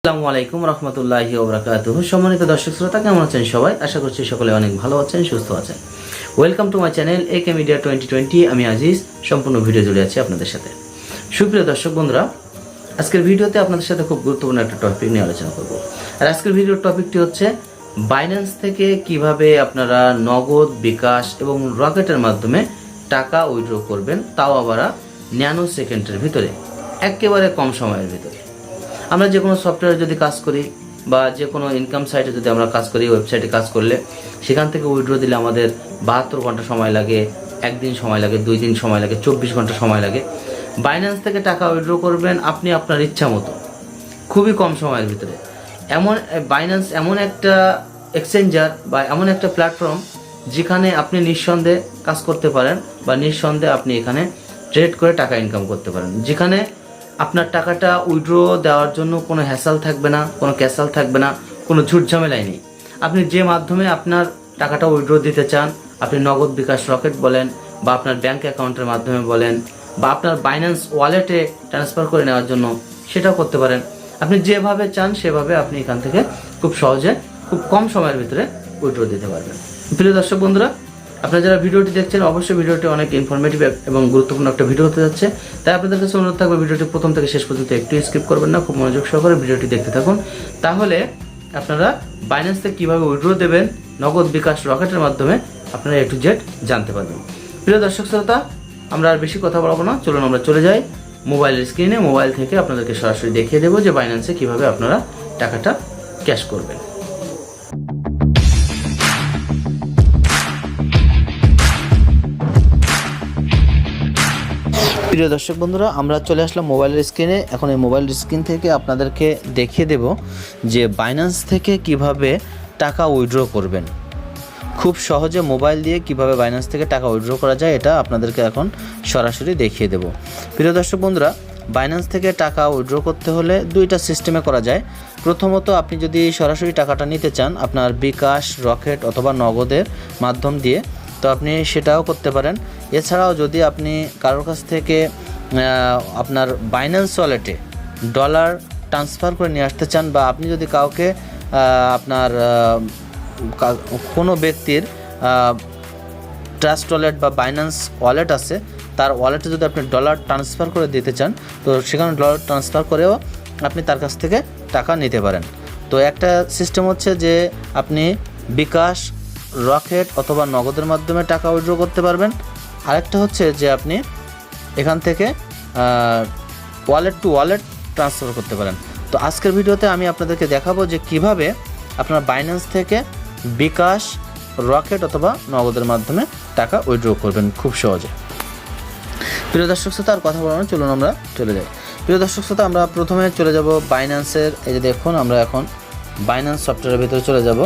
আসসালামু আলাইকুম রহমতুল্লাহি ওয়া বারাকাতুহু। সম্মানিত দর্শক শ্রোতা, কেমন আছেন সবাই? আশা করছি সকলে অনেক ভালো আছেন, সুস্থ আছেন। ওয়েলকাম টু মাই চ্যানেল একে মিডিয়া 2020। আমি আজিজ, সম্পূর্ণ ভিডিও জুড়ে আছি আপনাদের সাথে। সুপ্রিয় দর্শক বন্ধুরা, আজকের ভিডিওতে আপনাদের সাথে খুব গুরুত্বপূর্ণ একটা টপিক নিয়ে আলোচনা করব। আর আজকের ভিডিওর টপিকটি হচ্ছে বাইন্যান্স থেকে কিভাবে আপনারা নগদ, বিকাশ এবং রকেটের মাধ্যমে টাকা উইথড্র করবেন, তাও আবার ন্যানো সেকেন্ডের ভিতরে, একেবারে কম সময়ের ভিতরে। আমরা যে কোনো সফটওয়্যারে যদি কাজ করি বা যে কোনো ইনকাম সাইটে যদি আমরা কাজ করি, ওয়েবসাইটে কাজ করলে সেখান থেকে উইথড্র দিলে আমাদের 72 ঘন্টা সময় লাগে, একদিন সময় লাগে, 2 দিন সময় লাগে, 24 ঘন্টা সময় লাগে। বাইন্যান্স থেকে টাকা উইথড্র করবেন আপনি আপনার ইচ্ছা মতো, খুবই কম সময়ের ভিতরে। বাইন্যান্স এমন একটা এক্সচেঞ্জার বা এমন একটা প্ল্যাটফর্ম যেখানে আপনি নিঃসন্দেহে কাজ করতে পারেন বা নিঃসন্দেহে আপনি এখানে ট্রেড করে টাকা ইনকাম করতে পারেন, যেখানে আপনার টাকাটা উইথড্র দেওয়ার জন্য কোনো হ্যাসাল থাকবে না, কোনো ক্যাসাল থাকবে না, কোনো ঝুট ঝামেলাই নেই। আপনি যে মাধ্যমে আপনার টাকাটা উইথড্র দিতে চান, আপনি নগদ, বিকাশ, রকেট বলেন বা আপনার ব্যাংক অ্যাকাউন্টের মাধ্যমে বলেন বা আপনার বাইন্যান্স ওয়ালেটে ট্রান্সফার করে নেওয়ার জন্য সেটাও করতে পারেন। আপনি যেভাবে চান সেভাবে আপনি এখান থেকে খুব সহজে, খুব কম সময়ের ভিতরে উইথড্র দিতে পারবেন। প্রিয় দর্শক বন্ধুরা, আপনারা যারা ভিডিওটি দেখছেন, অবশ্যই ভিডিওটি অনেক ইনফরমেটিভ এবং গুরুত্বপূর্ণ একটা ভিডিও হতে যাচ্ছে। তাই আপনাদের কাছে অনুরোধ থাকবে, ভিডিওটি প্রথম থেকে শেষ পর্যন্ত একটু স্কিপ করবেন না, খুব মনোযোগ সহকারে ভিডিওটি দেখতে থাকুন। তাহলে আপনারা বাইন্যান্স থেকে কীভাবে উইথড্র দেবেন নগদ, বিকাশ, রকেটের মাধ্যমে আপনারা A to Z জানতে পারবেন। প্রিয় দর্শক শ্রোতা, আমরা আর বেশি কথা বলবো না, চলুন আমরা চলে যাই মোবাইলের স্ক্রিনে। মোবাইল থেকে আপনাদেরকে সরাসরি দেখিয়ে দেবো যে বাইন্যান্সে কীভাবে আপনারা টাকাটা ক্যাশ করবেন। প্রিয় দর্শক বন্ধুরা, আমরা চলে আসলাম মোবাইলের স্ক্রিনে। এখন এই মোবাইল স্ক্রিন থেকে আপনাদেরকে দেখিয়ে দেব যে বাইন্যান্স থেকে কিভাবে টাকা উইথড্র করবেন। খুব সহজে মোবাইল দিয়ে কিভাবে বাইন্যান্স থেকে টাকা উইথড্র করা যায়, এটা আপনাদেরকে এখন সরাসরি দেখিয়ে দেব। প্রিয় দর্শক বন্ধুরা, বাইন্যান্স থেকে টাকা উইথড্র করতে হলে দুইটা সিস্টেমে করা যায়। প্রথমত, আপনি যদি সরাসরি টাকাটা নিতে চান আপনার বিকাশ, রকেট অথবা নগদের মাধ্যম দিয়ে, তো আপনি সেটাও করতে পারেন। এছাড়াও যদি আপনি কারোর কাছ থেকে আপনার বাইন্যান্স ওয়ালেটে ডলার ট্রান্সফার করে নিয়ে আসতে চান, বা আপনি যদি কাউকে আপনার কোনো ব্যক্তির ট্রাস্ট ওয়ালেট বা বাইন্যান্স ওয়ালেট আছে, তার ওয়ালেটে যদি আপনি ডলার ট্রান্সফার করে দিতে চান, তো সেখানে ডলার ট্রান্সফার করেও আপনি তার কাছ থেকে টাকা নিতে পারেন। তো একটা সিস্টেম হচ্ছে যে আপনি বিকাশ, রকেট অথবা নগদের মাধ্যমে টাকা উইথড্র করতে পারবেন। আরেকটা হচ্ছে যে আপনি এখান থেকে ওয়ালেট টু ওয়ালেট ট্রান্সফার করতে পারেন। তো আজকের ভিডিওতে আমি আপনাদেরকে দেখাবো যে কিভাবে আপনারা বাইন্যান্স থেকে বিকাশ, রকেট অথবা নগদের মাধ্যমে টাকা উইথড্র করবেন খুব সহজে। প্রিয় দর্শক শ্রোতা, আর কথা বলবো, চলুন আমরা চলে যাই। প্রিয় দর্শক শ্রোতা, আমরা প্রথমে চলে যাব বাইন্যান্সের, এই যে দেখুন, আমরা এখন বাইন্যান্স সফটওয়্যারের ভিতরে চলে যাব।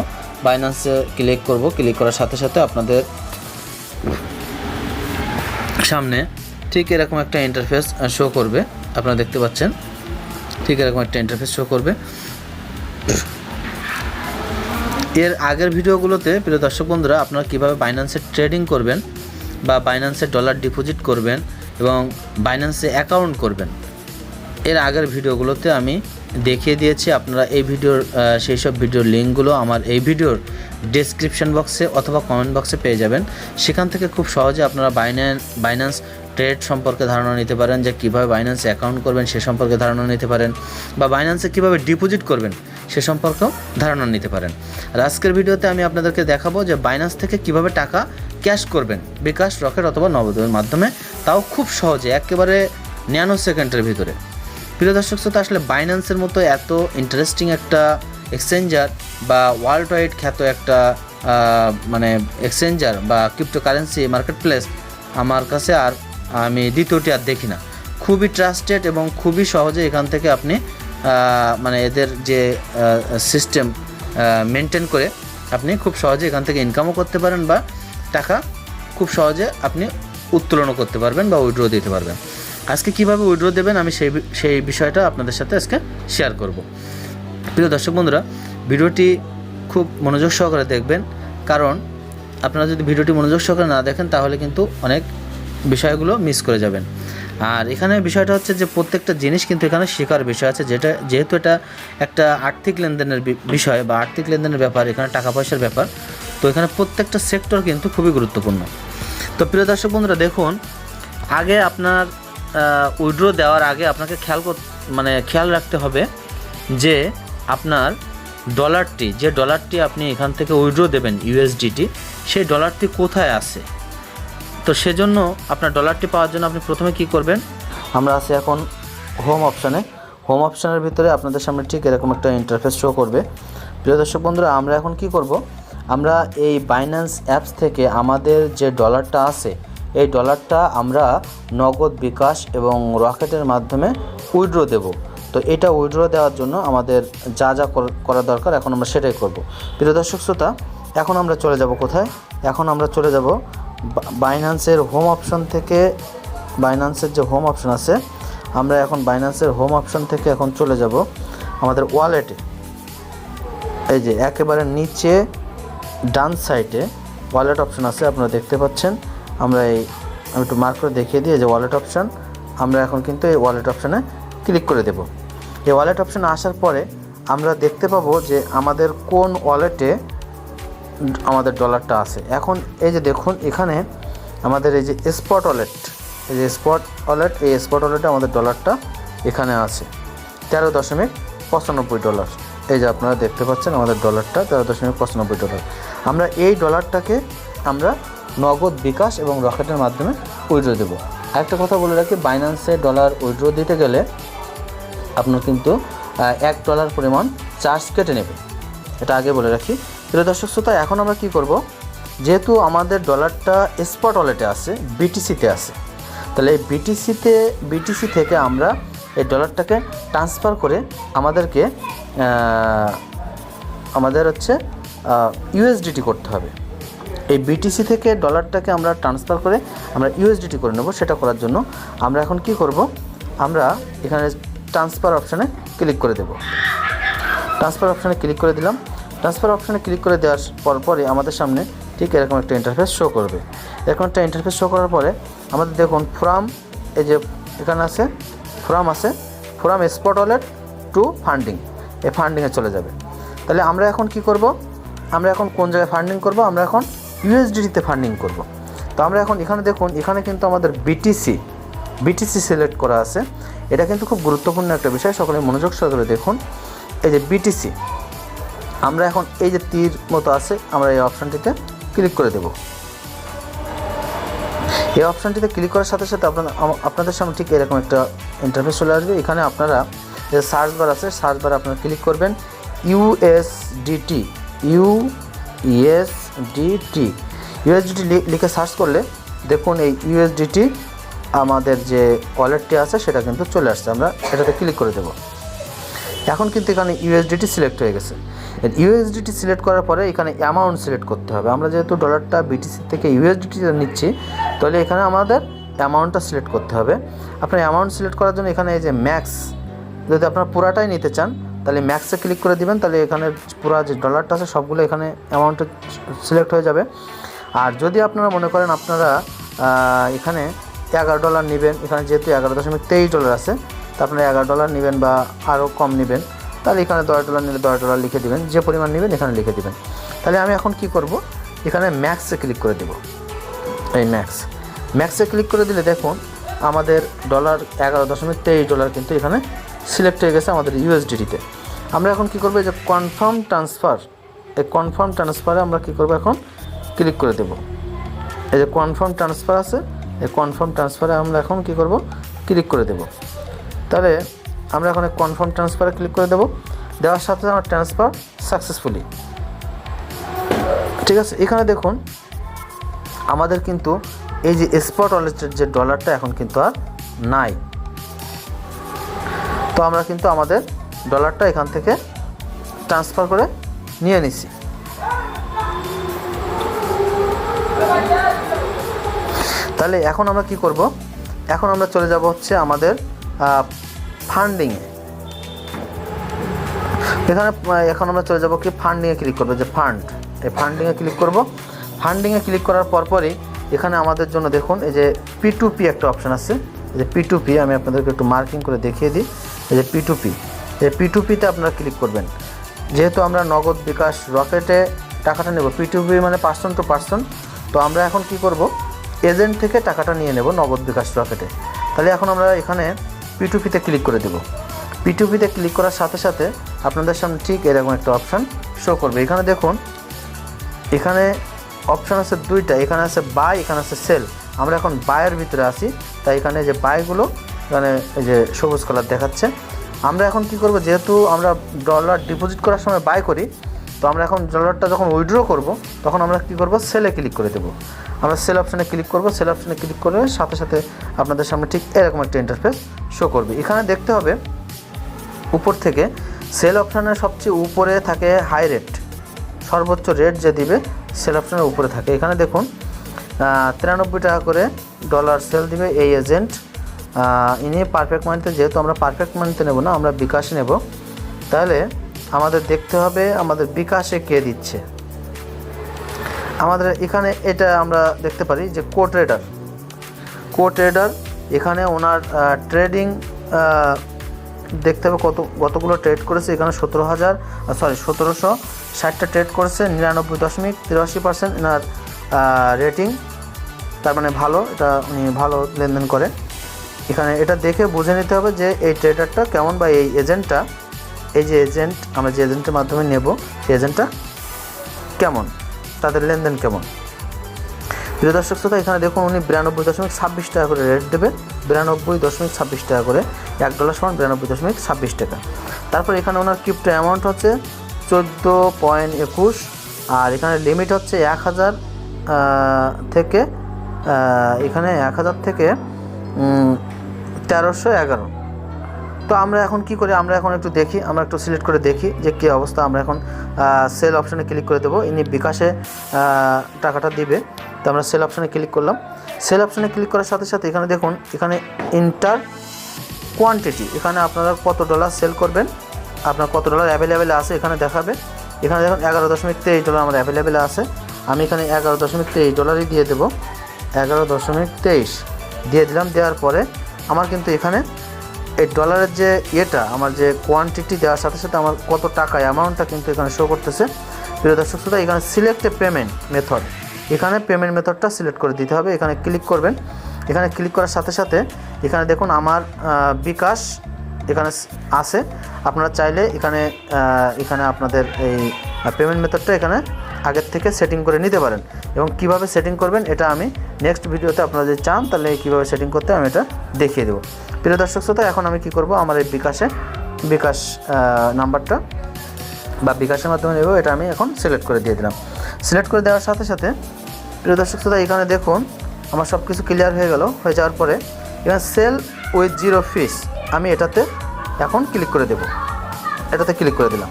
বাইন্যান্সে ক্লিক করব। ক্লিক করার সাথে সাথে আপনাদের সামনে ঠিক এরকম একটা ইন্টারফেস শো করবে। আপনারা দেখতে পাচ্ছেন ঠিক এরকম একটা ইন্টারফেস শো করবে। এর আগের ভিডিওগুলোতে প্রিয় দর্শক বন্ধুরা, আপনারা কীভাবে বাইন্যান্সে ট্রেডিং করবেন বা বাইন্যান্সে ডলার ডিপোজিট করবেন এবং বাইন্যান্সে অ্যাকাউন্ট করবেন, এর আগের ভিডিওগুলোতে আমি দেখিয়ে দিয়েছি। আপনারা এই ভিডিওর সেই সব ভিডিওর লিঙ্কগুলো আমার এই ভিডিওর ডেসক্রিপশন বক্সে অথবা কমেন্ট বক্সে পেয়ে যাবেন। সেখান থেকে খুব সহজে আপনারা বাইন্যান্স ট্রেড সম্পর্কে ধারণা নিতে পারেন, যে কীভাবে বাইন্যান্সে অ্যাকাউন্ট করবেন সে সম্পর্কে ধারণা নিতে পারেন, বা বাইন্যান্সে কীভাবে ডিপোজিট করবেন সে সম্পর্কেও ধারণা নিতে পারেন। আর আজকের ভিডিওতে আমি আপনাদেরকে দেখাবো যে বাইন্যান্স থেকে কীভাবে টাকা ক্যাশ করবেন বিকাশ, রকেট অথবা নগদের মাধ্যমে, তাও খুব সহজে, একেবারে ন্যানো সেকেন্ডের ভিতরে। প্রিয় দর্শক শ্রোতা, আসলে বাইন্যান্সের মতো এত ইন্টারেস্টিং একটা এক্সচেঞ্জার বা ওয়ার্ল্ড ওয়াইড খ্যাত একটা মানে এক্সচেঞ্জার বা ক্রিপ্টোকারেন্সি মার্কেট প্লেস আমার কাছে আর আমি দ্বিতীয়টি আর দেখি না। খুবই ট্রাস্টেড এবং খুবই সহজে এখান থেকে আপনি মানে এদের যে সিস্টেম মেনটেন করে আপনি খুব সহজে এখান থেকে ইনকামও করতে পারেন বা টাকা খুব সহজে আপনি উত্তোলনও করতে পারবেন বা উইথড্র দিতে পারবেন। আজকে কীভাবে উইথড্র দেবেন আমি সেই বিষয়টা আপনাদের সাথে আজকে শেয়ার করব। প্রিয় দর্শক বন্ধুরা, ভিডিওটি খুব মনোযোগ সহকারে দেখবেন, কারণ আপনারা যদি ভিডিওটি মনোযোগ সহকারে না দেখেন তাহলে কিন্তু অনেক বিষয়গুলো মিস করে যাবেন। আর এখানে বিষয়টা হচ্ছে যে প্রত্যেকটা জিনিস কিন্তু এখানে শেখার বিষয় আছে, যেহেতু এটা একটা আর্থিক লেনদেনের বিষয় বা আর্থিক লেনদেনের ব্যাপার, এখানে টাকা পয়সার ব্যাপার, তো এখানে প্রত্যেকটা সেক্টর কিন্তু খুবই গুরুত্বপূর্ণ। তো প্রিয় দর্শক বন্ধুরা, দেখুন আগে আপনার উইথড্র দেওয়ার আগে আপনাকে খেয়াল রাখতে হবে যে আপনার ডলারটি আপনি এখান থেকে উইথড্র দেবেন ইউএসডিটি, সেই ডলারটি কোথায় আছে। তো সেজন্য আপনার ডলারটি পাওয়ার জন্য আপনি প্রথমে কি করবেন, আমরা আছি এখন হোম অপশানের ভিতরে আপনাদের সামনে ঠিক এরকম একটা ইন্টারফেস শো করবে। প্রিয় দর্শক বন্ধুরা, আমরা এখন কি করব, আমরা এই বাইন্যান্স অ্যাপস থেকে আমাদের যে ডলারটা আছে এই ডলারটা আমরা নগদ, বিকাশ এবং রকেটের মাধ্যমে উইথড্র দেব। তো এটা উইথড্র দেওয়ার জন্য আমাদের যা করা দরকার এখন আমরা সেটাই করব। প্রিয় দর্শক শ্রোতা, এখন আমরা চলে যাব কোথায়, এখন আমরা চলে যাব বাইন্যান্সের হোম অপশন থেকে, বাইন্যান্সের যে হোম অপশন আছে, আমরা এখন বাইন্যান্সের হোম অপশন থেকে এখন চলে যাব আমাদের ওয়ালেটে। এই যে একেবারে নিচে ডান সাইডে ওয়ালেট অপশন আছে, আপনারা দেখতে পাচ্ছেন। আমি একটু মার্ক করে দেখিয়ে দিই, যে ওয়ালেট অপশান, আমরা এখন কিন্তু এই ওয়ালেট অপশানে ক্লিক করে দেব। এই ওয়ালেট অপশানে আসার পরে আমরা দেখতে পাবো যে আমাদের কোন ওয়ালেটে আমাদের ডলারটা আছে। এখন এই যে দেখুন এখানে আমাদের এই যে স্পট ওয়ালেট, এই স্পট ওয়ালেটে আমাদের ডলারটা এখানে আছে $13.95। এই যে আপনারা দেখতে পাচ্ছেন আমাদের ডলারটা $13.95। আমরা এই ডলারটাকে আমরা নগদ, বিকাশ এবং রকেটের মাধ্যমে উইথড্র দেবো। আরেকটা কথা বলে রাখি, বাইন্যান্সে ডলার উইথড্র দিতে গেলে আপনার কিন্তু $1 পরিমাণ চার্জ কেটে নেবে, এটা আগে বলে রাখি। প্রিয় দর্শক শ্রোতা, এখন আমরা কি করব, যেহেতু আমাদের ডলারটা স্পট ওয়ালেটে আছে, বিটিসিতে আছে, তাহলে এই বিটিসি থেকে আমরা এই ডলারটাকে ট্রান্সফার করে আমাদের হচ্ছে ইউএসডিটি করতে হবে। এই বিটিসি থেকে ডলারটাকে আমরা ট্রান্সফার করে আমরা ইউএসডিটি করে নেব। সেটা করার জন্য আমরা এখন কি করব, আমরা এখানে ট্রান্সফার অপশানে ক্লিক করে দেব। ট্রান্সফার অপশানে ক্লিক করে দিলাম। ট্রান্সফার অপশানে ক্লিক করে দেওয়ার পরে আমাদের সামনে ঠিক এরকম একটা ইন্টারফেস শো করবে। এরকম একটা ইন্টারফেস শো করার পরে আমাদের দেখুন এই যে এখানে আছে from spot wallet to funding, এই ফান্ডিংয়ে চলে যাবে। তাহলে আমরা এখন কি করব, আমরা এখন কোন জায়গায় ফান্ডিং করব, আমরা এখন ইউএসডিটিতে ফান্ডিং করব। তো আমরা এখন এখানে দেখুন, এখানে কিন্তু আমাদের বিটিসি সিলেক্ট করা আছে। এটা কিন্তু খুব গুরুত্বপূর্ণ একটা বিষয়, সকলে মনোযোগ সহকারে দেখুন। এই যে বিটিসি, আমরা এখন এই যে তীর মতো আছে, আমরা এই অপশানটিতে ক্লিক করে দেব। এই অপশানটিতে ক্লিক করার সাথে সাথে আপনাদের সামনে ঠিক এরকম একটা ইন্টারফেস চলে আসবে। এখানে আপনারা যে সার্চ বার আছে, সার্চ বারে আপনারা ক্লিক করবেন ইউএসডিটি লিখে সার্চ করলে দেখুন এই ইউএসডিটি আমাদের যে ওয়ালেটটি আছে সেটা কিন্তু চলে আসছে। আমরা এটাতে ক্লিক করে দেব। এখন কিন্তু এখানে ইউএসডিটি সিলেক্ট হয়ে গেছে। ইউএসডিটি সিলেক্ট করার পরে এখানে অ্যামাউন্ট সিলেক্ট করতে হবে। আমরা যেহেতু ডলারটা বিটিসি থেকে ইউএসডিটিতে নিচ্ছি, তাহলে এখানে আমাদের অ্যামাউন্টটা সিলেক্ট করতে হবে। আপনার অ্যামাউন্ট সিলেক্ট করার জন্য এখানে এই যে ম্যাক্স, যদি আপনারা পুরাটাই নিতে চান তাহলে ম্যাক্সে ক্লিক করে দিবেন, তাহলে এখানে পুরো যে ডলারটা আছে সবগুলো এখানে অ্যামাউন্টে সিলেক্ট হয়ে যাবে। আর যদি আপনারা মনে করেন আপনারা এখানে $11 নেবেন, এখানে যেহেতু $11.23 আছে, তা আপনারা $11 নেবেন বা আরও কম নেবেন, তাহলে এখানে $10 নিলে $10 লিখে দেবেন, যে পরিমাণ নেবেন এখানে লিখে দেবেন। তাহলে আমি এখন কি করব, এখানে ম্যাক্সে ক্লিক করে দেব। এই ম্যাক্সে ক্লিক করে দিলে দেখুন আমাদের $11.23 কিন্তু এখানে সিলেক্ট হয়ে গেছে আমাদের ইউএসডিটিতে। আমরা এখন কি করব, এই যে কনফার্ম ট্রান্সফার, এই কনফার্ম ট্রান্সফারে আমরা কি করব, এখন ক্লিক করে দেব। এই যে কনফার্ম ট্রান্সফার আছে, এই কনফার্ম ট্রান্সফারে আমরা এখন কি করব, ক্লিক করে দেব। তাহলে আমরা এখন কনফার্ম ট্রান্সফারে ক্লিক করে দেব। দেওয়ার সাথে আমার ট্রান্সফার সাকসেসফুলি, ঠিক আছে। এখানে দেখুন আমাদের কিন্তু এই যে স্পট ওয়ালেটের যে ডলারটা এখন কিন্তু আর নাই। তো আমরা কিন্তু আমাদের ডলারটা এখান থেকে ট্রান্সফার করে নিয়ে নিছি। তাহলে এখন আমরা কি করব, এখন আমরা চলে যাব হচ্ছে আমাদের ফান্ডিংয়ে। এখানে এখন আমরা চলে যাব কি ফান্ডিংয়ে ক্লিক করবো, যে এই ফান্ডিংয়ে ক্লিক করব। ফান্ডিংয়ে ক্লিক করার পরপরই এখানে আমাদের জন্য দেখুন এই যে P2P একটা অপশান আছে, এই যে P2P, আমি আপনাদেরকে একটু মার্কিং করে দেখিয়ে দিই। এই যে P2P, এই P2P-তে আপনারা ক্লিক করবেন। যেহেতু আমরা নগদ বিকাশ রকেটে টাকাটা নেব, P2P মানে পার্সন টু পার্সন, তো আমরা এখন কি করব, এজেন্ট থেকে টাকাটা নিয়ে নেব নগদ বিকাশ রকেটে। তাহলে এখন আমরা এখানে P2P-তে ক্লিক করে দেব। P2P-তে ক্লিক করার সাথে সাথে আপনাদের সামনে ঠিক এরকম একটা অপশান শো করবে। এখানে দেখুন, এখানে অপশান আছে দুইটা, এখানে আছে বাই, এখানে আছে সেল। আমরা এখন বায়ের ভিতরে আছি, তাই এখানে যে বাইগুলো এখানে এই যে সবুজ কালার দেখাচ্ছে। আমরা এখন কি করব, যেহেতু আমরা ডলার ডিপোজিট করার সময় বাই করি, তো আমরা এখন ডলারটা যখন উইথড্র করব তখন আমরা কি করব, সেলে ক্লিক করে দেব। আমরা সেল অপশানে ক্লিক করব। সেল অপশানে ক্লিক করে সাথে সাথে আপনাদের সামনে ঠিক এরকম একটা ইন্টারফেস শো করবে। এখানে দেখতে হবে উপর থেকে সেল অপশানের সবচেয়ে উপরে থাকে হাই রেট, সর্বোচ্চ রেট যে দিবে সেল অপশানের উপরে থাকে। এখানে দেখুন 93 টাকা করে ডলার সেল দিবে এই এজেন্ট। ইনি পারফেক্ট মানিতে, যেহেতু আমরা পারফেক্ট মানিতে নেব না, আমরা বিকাশে নেব, তাহলে আমাদের দেখতে হবে আমাদের বিকাশে কে দিচ্ছে। আমাদের এখানে এটা আমরা দেখতে পারি যে কো ট্রেডার, এখানে ওনার ট্রেডিং দেখতে হবে কতগুলো ট্রেড করেছে। এখানে 1760টা ট্রেড করেছে, 99.83% এনার রেটিং, তার মানে ভালো, এটা উনি ভালো লেনদেন করে। এখানে এটা দেখে বুঝে নিতে হবে যে এই ট্রেডারটা কেমন, বা এই এজেন্টটা, এই যে এজেন্ট আমরা যে এজেন্টের মাধ্যমে নেব সেই এজেন্টটা কেমন, তাদের লেনদেন কেমন। প্রিয় দর্শক শ্রোতা, এখানে দেখুন উনি 92.26 টাকা করে রেট দেবে, 92.26 টাকা করে, $1 সমান 92.26 টাকা। তারপর এখানে ওনার ক্রিপ্টো অ্যামাউন্ট হচ্ছে 14.21, আর এখানে লিমিট হচ্ছে 1000 থেকে, এখানে 1000 থেকে 1311। তো আমরা এখন কি করি, আমরা এখন একটু দেখি, আমরা একটু সিলেক্ট করে দেখি যে কী অবস্থা। আমরা এখন সেল অপশানে ক্লিক করে দেবো। ইনি বিকাশে টাকাটা দিবে, তো আমরা সেল অপশানে ক্লিক করলাম। সেল অপশানে ক্লিক করার সাথে সাথে এখানে দেখুন, এখানে ইন্টার কোয়ান্টিটি, এখানে আপনারা কত ডলার সেল করবেন, আপনার কত ডলার অ্যাভেলেবেল আছে এখানে দেখাবে। এখানে দেখুন $11.23 আমার অ্যাভেলেবেল আছে। আমি এখানে $11.23 দিয়ে দেবো। 11.23 দিয়ে দিলাম। দেওয়ার পরে আমার কিন্তু এখানে এই ডলারের যে আমার যে কোয়ান্টিটি দেওয়ার সাথে সাথে আমার কত টাকা অ্যামাউন্টটা কিন্তু এখানে শো করতেছে। প্রিয় দর্শক শ্রোতা, এখানে সিলেক্ট এ পেমেন্ট মেথড, এখানে পেমেন্ট মেথডটা সিলেক্ট করে দিতে হবে। এখানে ক্লিক করবেন। এখানে ক্লিক করার সাথে সাথে এখানে দেখুন আমার বিকাশ এখানে আছে। আপনারা চাইলে এখানে আপনাদের এই পেমেন্ট মেথডটা এখানে আগের থেকে সেটিং করে নিতে পারেন, এবং কিভাবে সেটিং করবেন এটা আমি নেক্সট ভিডিওতে আপনারা যদি চান তাহলে কীভাবে সেটিং করতে আমি এটা দেখিয়ে দেবো। প্রিয় দর্শক শ্রোতা, এখন আমি কি করব, আমার এই বিকাশ নাম্বারটা বা বিকাশের মাধ্যমে নেব, এটা আমি এখন সিলেক্ট করে দিয়ে দিলাম। সিলেক্ট করে দেওয়ার সাথে সাথে প্রিয় দর্শক শ্রোতা, এখানে দেখুন আমার সব কিছু ক্লিয়ার হয়ে যাওয়ার পরে এখানে সেল উইথ 0 ফিস, আমি এটাতে এখন ক্লিক করে দেব। এটাতে ক্লিক করে দিলাম।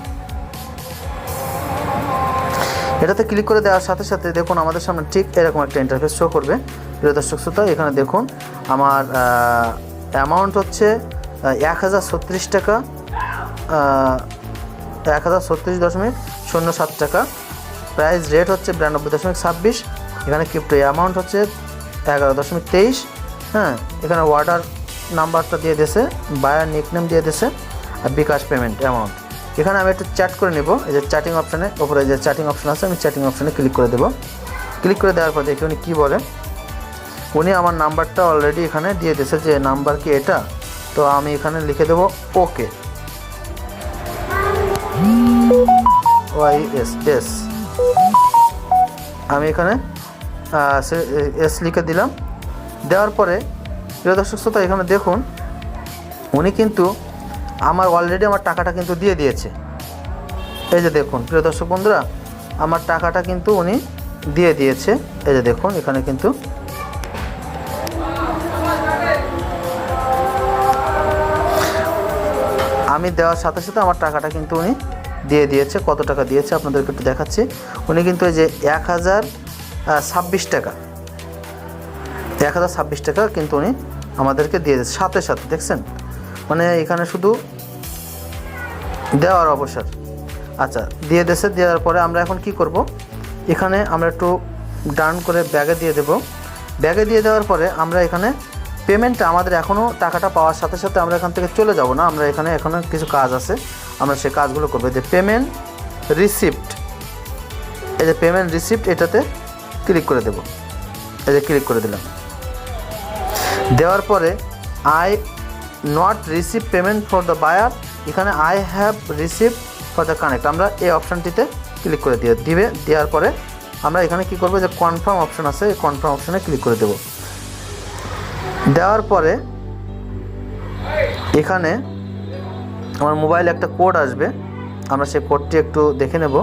এটাতে ক্লিক করে দেওয়ার সাথে সাথে দেখুন আমাদের সামনে ঠিক এরকম একটা ইন্টারফেস শো করবে। প্রিয় দর্শক শ্রোতা, এখানে দেখুন আমার অ্যামাউন্ট হচ্ছে 1036 টাকা, 1036.07 টাকা। প্রাইস রেট হচ্ছে 92.26। এখানে ক্রিপ্টো অ্যামাউন্ট হচ্ছে 11.23। হ্যাঁ, এখানে অর্ডার নাম্বারটা দিয়ে দিয়েছে, বায়ার নিকনেম দিয়ে দিয়েছে, আর বিকাশ পেমেন্ট অ্যামাউন্ট। এখানে আমি একটু চ্যাট করে নেব। এই যে চ্যাটিং অপশানে ওপরে যে চ্যাটিং অপশান আছে, আমি চ্যাটিং অপশানে ক্লিক করে দেবো। ক্লিক করে দেওয়ার পর দেখি উনি কী বলে। উনি আমার নাম্বারটা অলরেডি এখানে দিয়ে দিয়েছে, যে নাম্বার কি এটা, তো আমি এখানে লিখে দেবো ওকে, YSS, আমি এখানে এস লিখে দিলাম। দেওয়ার পরে প্রিয় দর্শক শ্রোতা, এখানে দেখুন উনি কিন্তু অলরেডি আমার টাকাটা কিন্তু দিয়ে দিয়েছে। এই যে দেখুন প্রিয় দর্শক বন্ধুরা, আমার টাকাটা কিন্তু উনি দিয়ে দিয়েছে। এই যে দেখুন এখানে কিন্তু আমি দেওয়ার সাথে সাথে আমার টাকাটা কিন্তু উনি দিয়ে দিয়েছে। কত টাকা দিয়েছে আপনাদেরকে একটু দেখাচ্ছি। উনি কিন্তু এই যে 1026 টাকা, 1026 টাকা কিন্তু উনি আমাদেরকে দিয়ে দিয়েছে সাথে সাথে। দেখছেন, মানে এখানে শুধু দেওয়ার অবসর। আচ্ছা, দিয়ে দিয়েছে। দেওয়ার পরে আমরা এখন কি করব, এখানে আমরা একটু ডান করে ব্যাগে দিয়ে দেব। ব্যাগে দিয়ে দেওয়ার পরে আমরা এখানে পেমেন্টটা আমাদের এখনও টাকাটা পাওয়ার সাথে সাথে আমরা এখান থেকে চলে যাব না, আমরা এখানে এখনও কিছু কাজ আছে, আমরা সেই কাজগুলো করবো। যে পেমেন্ট রিসিপ্ট, এই যে পেমেন্ট রিসিপ্ট, এটাতে ক্লিক করে দেব। এই যে ক্লিক করে দিলাম। দেওয়ার পরে I not receive payment for the buyer, এখানে I have receive for the connect, আমরা এই অপশানটিতে ক্লিক করে দেওয়ার পরে আমরা এখানে কি করব, যে কনফার্ম অপশান আছে, এই কনফার্ম অপশানে ক্লিক করে দেব। দেওয়ার পরে এখানে আমার মোবাইলে একটা কোড আসবে, আমরা সেই কোডটি একটু দেখে নেব।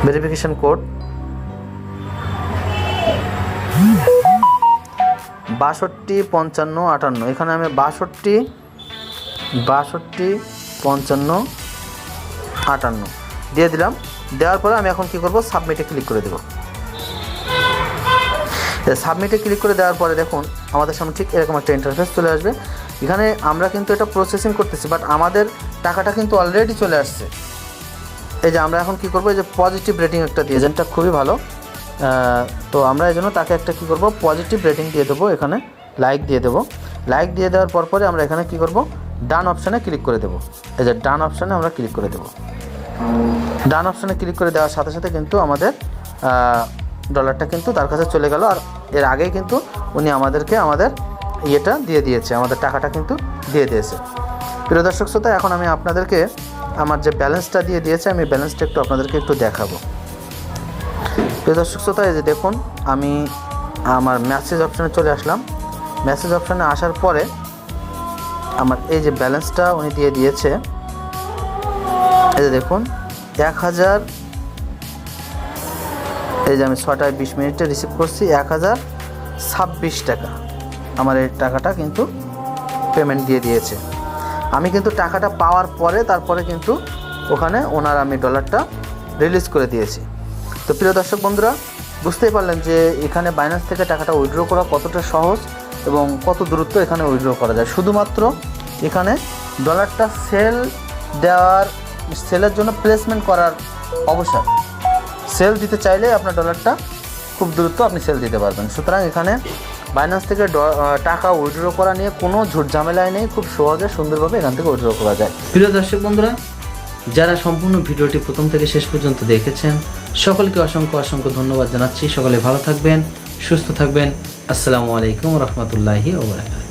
ভেরিফিকেশন কোড 625558, এখানে আমি 625558 দিয়ে দিলাম। দেওয়ার পরে আমি এখন কি করব, সাবমিটে ক্লিক করে দেব। সাবমিটে ক্লিক করে দেওয়ার পরে দেখুন আমাদের সামনে ঠিক এরকম একটা ইন্টারফেস চলে আসবে। এখানে আমরা কিন্তু এটা প্রসেসিং করতেছি, বাট আমাদের টাকাটা কিন্তু অলরেডি চলে আসছে। এই যে আমরা এখন কি করব, এই যে পজিটিভ রেটিং একটা দিয়ে, এজেন্টটা খুবই ভালো, তো আমরা এই জন্য তাকে একটা কি করব, পজিটিভ রেটিং দিয়ে দেবো। এখানে লাইক দিয়ে দেবো। লাইক দিয়ে দেওয়ার পরে আমরা এখানে কি করব, ডান অপশানে ক্লিক করে দেবো। এই যে ডান অপশানে আমরা ক্লিক করে দেবো। ডান অপশানে ক্লিক করে দেওয়ার সাথে সাথে কিন্তু আমাদের ডলারটা কিন্তু তার কাছে চলে গেল। আর এর আগেই কিন্তু উনি আমাদেরকে আমাদের ইয়েটা দিয়ে দিয়েছে, আমাদের টাকাটা কিন্তু দিয়ে দিয়েছে। প্রিয় দর্শক শ্রোতা, এখন আমি আপনাদেরকে আমার যে ব্যালেন্সটা দিয়ে দিয়েছে, আমি ব্যালেন্সটা একটু আপনাদেরকে একটু দেখাবো। প্রিয় দর্শক শ্রোতা, এই যে দেখুন আমি আমার মেসেজ অপশানে চলে আসলাম। মেসেজ অপশানে আসার পরে আমার এই যে ব্যালেন্সটা উনি দিয়ে দিয়েছে, এই যে দেখুন 1000, এই যে আমি 6:20 রিসিভ করছি 1026 টাকা, আমার এই টাকাটা কিন্তু পেমেন্ট দিয়ে দিয়েছে। আমি কিন্তু টাকাটা পাওয়ার পরে তারপরে কিন্তু ওখানে ওনার আমি ডলারটা রিলিজ করে দিয়েছি। তো প্রিয় দর্শক বন্ধুরা, বুঝতেই পারলেন যে এখানে বাইন্যান্স থেকে টাকাটা উইথড্র করা কতটা সহজ এবং কত দ্রুত এখানে উইথড্র করা যায়। শুধুমাত্র এখানে ডলারটা সেলের জন্য প্লেসমেন্ট করার অবসর, সেল দিতে চাইলে আপনার ডলারটা খুব দ্রুত আপনি সেল দিতে পারবেন। সুতরাং এখানে বাইন্যান্স থেকে টাকা উইথড্র করা নিয়ে কোনো ঝুট ঝামেলাই নেই, খুব সহজে সুন্দরভাবে এখান থেকে উইথড্র করা যায়। প্রিয় দর্শক বন্ধুরা, যারা সম্পূর্ণ ভিডিওটি প্রথম থেকে শেষ পর্যন্ত দেখেছেন সকলকে অসংখ্য অসংখ্য ধন্যবাদ জানাচ্ছি। সকলে ভালো থাকবেন, সুস্থ থাকবেন। আসসালামু আলাইকুম রহমতুল্লাহি ওয়া বারাকাতুহু।